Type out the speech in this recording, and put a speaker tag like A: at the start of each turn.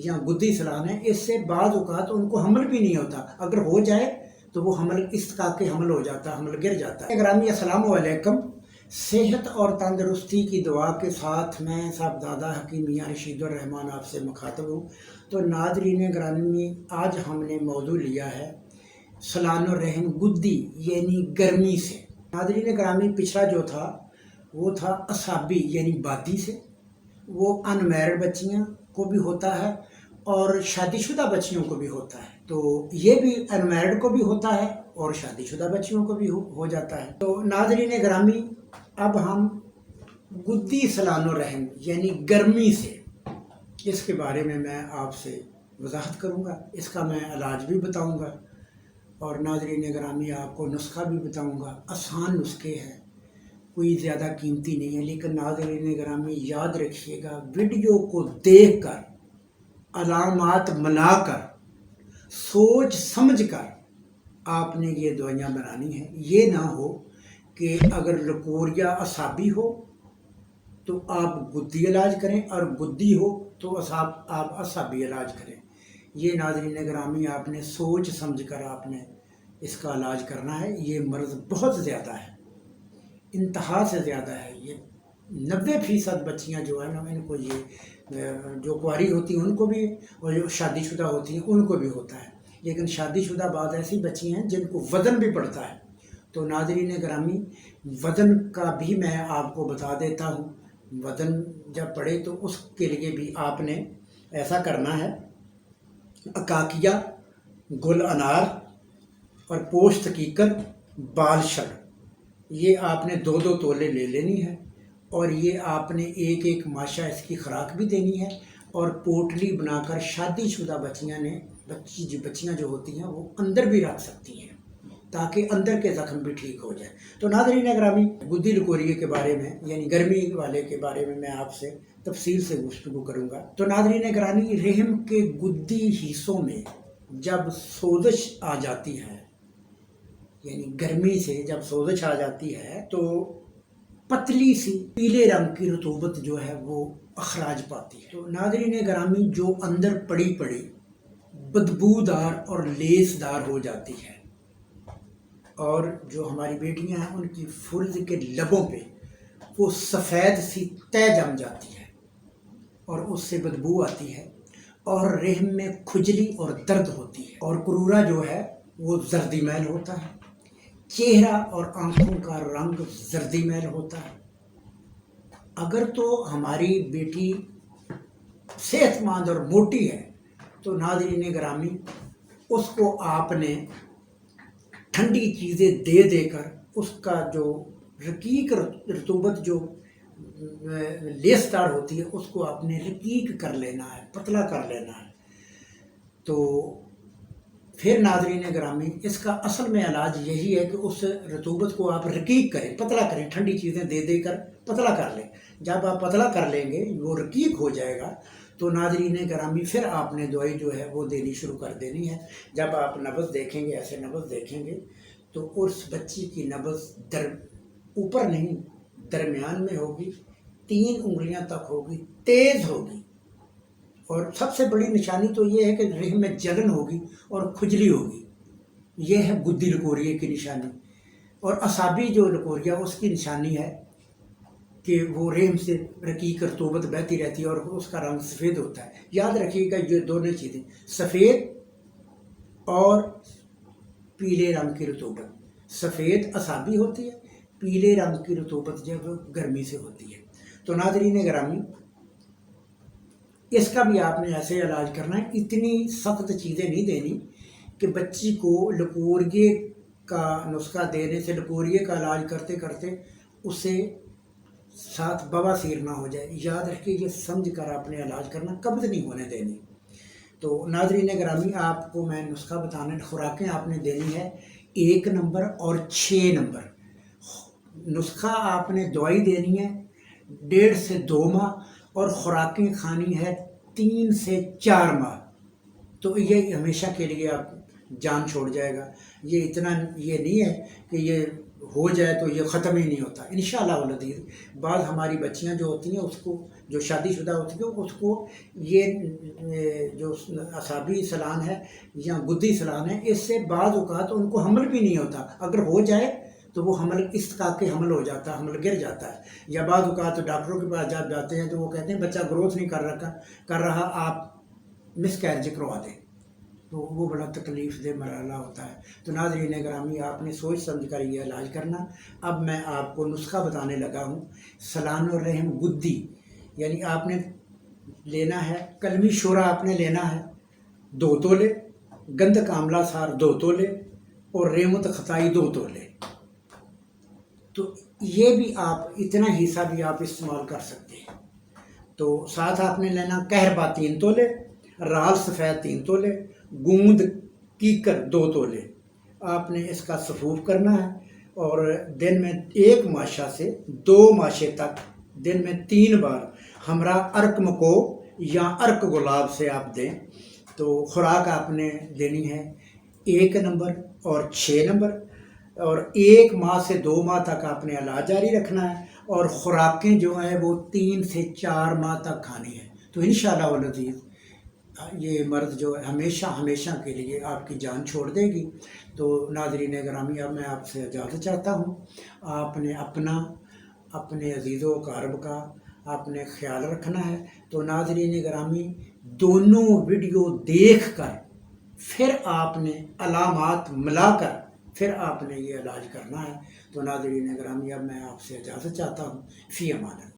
A: یا گدی سلان ہے، اس سے بعض اوقات ان کو حمل بھی نہیں ہوتا، اگر ہو جائے تو وہ حمل استقاء کے حمل ہو جاتا ہے، حمل گر جاتا ہے۔ گرامی السلام علیکم، صحت اور تندرستی کی دعا کے ساتھ میں صاحبزادہ حکیم میاں رشید الرحمان آپ سے مخاطب ہوں۔ تو ناظرین گرامی، آج ہم نے موضوع لیا ہے سلان الرحم گدی یعنی گرمی سے۔ ناظرین گرامی، پچھلا جو تھا وہ تھا اصابی یعنی بادی سے، وہ ان میرڈ بچیاں کو بھی ہوتا ہے اور شادی شدہ بچیوں کو بھی ہوتا ہے، تو یہ بھی ان میرڈ کو بھی ہوتا ہے اور شادی شدہ بچیوں کو بھی ہو جاتا ہے۔ تو ناظرین گرامی، اب ہم گدی سلان الرحم یعنی گرمی سے، اس کے بارے میں آپ سے وضاحت کروں گا، اس کا میں علاج بھی بتاؤں گا اور ناظرین گرامی آپ کو نسخہ بھی بتاؤں گا۔ آسان نسخے ہیں، کوئی زیادہ قیمتی نہیں ہے، لیکن ناظرین گرامی یاد رکھیے گا، ویڈیو کو دیکھ کر، علامات ملا کر، سوچ سمجھ کر آپ نے یہ دوائیاں بنانی ہیں۔ یہ نہ ہو کہ اگر لکوریا اصابی ہو تو آپ گدی علاج کریں اور گدی ہو تو آپ اصابی علاج کریں۔ یہ ناظرین گرامی آپ نے سوچ سمجھ کر آپ نے اس کا علاج کرنا ہے۔ یہ مرض بہت زیادہ ہے، انتہا سے زیادہ ہے۔ یہ 90% بچیاں جو ہیں نا، ان کو یہ جو کنواری ہوتی ہیں ان کو بھی اور جو شادی شدہ ہوتی ہیں ان کو بھی ہوتا ہے، لیکن شادی شدہ بعض ایسی بچی ہیں جن کو وزن بھی پڑتا ہے۔ تو ناظرین گرامی، وزن کا بھی میں آپ کو بتا دیتا ہوں۔ وزن جب پڑے تو اس کے لیے بھی آپ نے ایسا کرنا ہے، عکاقیہ، گل انار اور پوشت کیکر، بال شڑ، یہ آپ نے 2-2 تولے لے لینی ہے اور یہ آپ نے ایک ماشا اس کی خوراک بھی دینی ہے اور پوٹلی بنا کر شادی شدہ بچیاں جو ہوتی ہیں وہ اندر بھی رکھ سکتی ہیں تاکہ اندر کے زخم بھی ٹھیک ہو جائے۔ تو ناظرین گرامی، گدی لکوریے کے بارے میں یعنی گرمی والے کے بارے میں آپ سے تفصیل سے گفتگو کروں گا۔ تو ناظرین گرامی، رحم کے گدی حصوں میں جب سوزش آ جاتی ہے، یعنی گرمی سے جب سوزش آ جاتی ہے تو پتلی سی پیلے رنگ کی رطوبت جو ہے وہ اخراج پاتی ہے۔ تو ناظرین گرامی، جو اندر پڑی بدبودار اور لیسدار ہو جاتی ہے اور جو ہماری بیٹیاں ہیں ان کی فرج کے لبوں پہ وہ سفید سی تہ جم جاتی ہے اور اس سے بدبو آتی ہے اور رحم میں کھجلی اور درد ہوتی ہے اور کرورا جو ہے وہ زردی میل ہوتا ہے، چہرہ اور آنکھوں کا رنگ زردی میل ہوتا ہے۔ اگر تو ہماری بیٹی صحت مند اور موٹی ہے تو ناظرین گرامی، اس کو آپ نے ٹھنڈی چیزیں دے کر اس کا جو رقیق رطوبت جو لیسدار ہوتی ہے اس کو آپ نے رقیق کر لینا ہے، پتلا کر لینا ہے۔ تو پھر ناظرین گرامی، اس کا اصل میں علاج یہی ہے کہ اس رطوبت کو آپ رقیق کریں، پتلا کریں، ٹھنڈی چیزیں دے کر پتلا کر لیں۔ جب آپ پتلا کر لیں گے، وہ رقیق ہو جائے گا، تو ناظرین گرامی پھر آپ نے دوائی جو ہے وہ دینی شروع کر دینی ہے۔ جب آپ نبض دیکھیں گے، ایسے نبض دیکھیں گے تو اس بچی کی نبض اوپر نہیں، درمیان میں ہوگی، 3 انگلیاں تک ہوگی، تیز ہوگی اور سب سے بڑی نشانی تو یہ ہے کہ رحم میں جلن ہوگی اور کھجلی ہوگی۔ یہ ہے گدی لکوریے کی نشانی۔ اور اصابی جو لکوریا اس کی نشانی ہے کہ وہ رحم سے رقیق رطوبت بہتی رہتی ہے اور اس کا رنگ سفید ہوتا ہے۔ یاد رکھیے گا، یہ دونوں چیزیں، سفید اور پیلے رنگ کی رطوبت، سفید اصابی ہوتی ہے، پیلے رنگ کی رطوبت جب گرمی سے ہوتی ہے۔ تو ناظرین گرامی، اس کا بھی آپ نے ایسے علاج کرنا ہے، اتنی سخت چیزیں نہیں دینی کہ بچی کو لکوریے کا نسخہ دینے سے، لکوریے کا علاج کرتے کرتے اسے ساتھ بواسیر نہ ہو جائے۔ یاد رکھیے، یہ سمجھ کر آپ نے علاج کرنا، قبض نہیں ہونے دینی۔ تو ناظرین گرامی، آپ کو میں نسخہ بتانے، خوراکیں آپ نے دینی ہے 1 نمبر اور 6 نمبر نسخہ۔ آپ نے دوائی دینی ہے 1.5 سے 2 ماہ اور خوراکیں کھانی ہے 3 سے 4 ماہ۔ تو یہ ہمیشہ کے لیے آپ جان چھوڑ جائے گا۔ یہ اتنا یہ نہیں ہے کہ یہ ہو جائے تو یہ ختم ہی نہیں ہوتا انشاءاللہ العزیز۔ بعض ہماری بچیاں جو ہوتی ہیں اس کو، جو شادی شدہ ہوتی ہیں، اس کو یہ جو اعصابی سلان ہے یا گدی سلان ہے، اس سے بعض اوقات ان کو حمل بھی نہیں ہوتا، اگر ہو جائے تو وہ حمل استقاق کے حمل ہو جاتا ہے، حمل گر جاتا ہے۔ یا بعض اوقات ڈاکٹروں کے پاس جب جاتے ہیں تو وہ کہتے ہیں بچہ گروتھ نہیں کر رہا، آپ مس کیرج کروا دیں، تو وہ بڑا تکلیف دہ مرحلہ ہوتا ہے۔ تو ناظرین گرامی، آپ نے سوچ سمجھ کر یہ علاج کرنا۔ اب میں آپ کو نسخہ بتانے لگا ہوں۔ سلان الرحم گدی، یعنی آپ نے لینا ہے کلمی شورا، آپ نے لینا ہے 2 تولے، گند کاملہ سار 2 تولے، اور ریمت خطائی 2 تولے۔ تو یہ بھی آپ اتنا حصہ بھی آپ استعمال کر سکتے ہیں۔ تو ساتھ آپ نے لینا کہربا 3 تولے، رال سفید 3 تولے، گوند کیکر 2 تولے۔ آپ نے اس کا صفوف کرنا ہے، اور دن میں 1 ماشا سے 2 ماشے تک دن میں 3 بار ہمراہ ارک مکو یا ارک گلاب سے آپ دیں۔ تو خوراک آپ نے دینی ہے 1 نمبر اور 6 نمبر، اور 1 ماہ سے 2 ماہ تک آپ نے علاج جاری رکھنا ہے، اور خوراکیں جو ہیں وہ 3 سے 4 ماہ تک کھانی ہے۔ تو انشاءاللہ العزیز یہ مرض جو ہے ہمیشہ کے لیے آپ کی جان چھوڑ دے گی۔ تو ناظرین گرامی، اب میں آپ سے اجازت چاہتا ہوں۔ آپ نے اپنے عزیز و اقارب کا آپ نے خیال رکھنا ہے۔ تو ناظرین گرامی، دونوں ویڈیو دیکھ کر پھر آپ نے علامات ملا کر پھر آپ نے یہ علاج کرنا ہے۔ تو ناظرین گرامی، اب میں آپ سے اجازت چاہتا ہوں۔ فی امان اللہ۔